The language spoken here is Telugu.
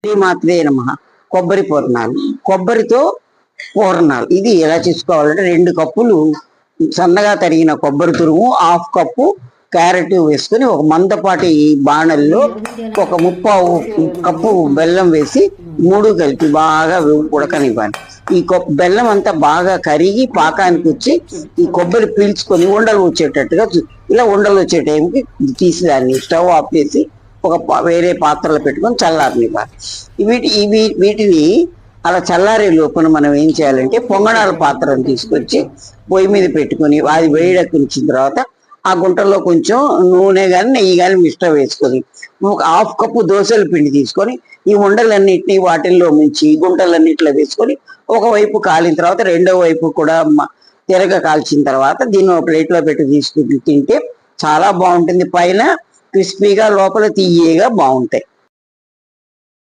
శ్రీమాత్రే నమః. కొబ్బరి పూర్ణాలు, కొబ్బరితో పూర్ణాలు. ఇది ఎలా చేసుకోవాలంటే 2 కప్పులు సన్నగా తరిగిన కొబ్బరి తురుము, 1/2 కప్పు క్యారెట్ వేసుకొని ఒక మందపాటి బాణల్లో ఒక 3/4 కప్పు బెల్లం వేసి 3 కలిపి బాగా ఉడకనివ్వాలి. ఈ బెల్లం అంతా బాగా కరిగి పాకానికి వచ్చి ఈ కొబ్బరి పీల్చుకొని ఉండలు వచ్చేటట్టుగా ఇలా ఉండలు వచ్చే టైంకి తీసి దాన్ని స్టవ్ ఆఫ్ చేసి ఒక వేరే పాత్రలో పెట్టుకొని చల్లారనివ్వాలి. వీటిని అలా చల్లారే లోపల మనం ఏం చేయాలంటే పొంగనాల పాత్రను తీసుకొచ్చి పొయ్యి మీద పెట్టుకొని అది వేడెక్కించిన తర్వాత ఆ గుంటలో కొంచెం నూనె కానీ నెయ్యి కానీ మిక్స్చర్ వేసుకొని 1/2 కప్పు దోసల పిండి తీసుకొని ఈ ఉండలన్నింటినీ వాటిల్లో ముంచి గుంటలన్నింటిలో వేసుకొని ఒకవైపు కాలిన తర్వాత రెండో వైపు కూడా తిరగ కాల్చిన తర్వాత దీన్ని ఒక ప్లేట్లో పెట్టి తీసుకుని తింటే చాలా బాగుంటుంది. పైన క్రిస్పీగా లోపల తీయగా బాగుంటాయి.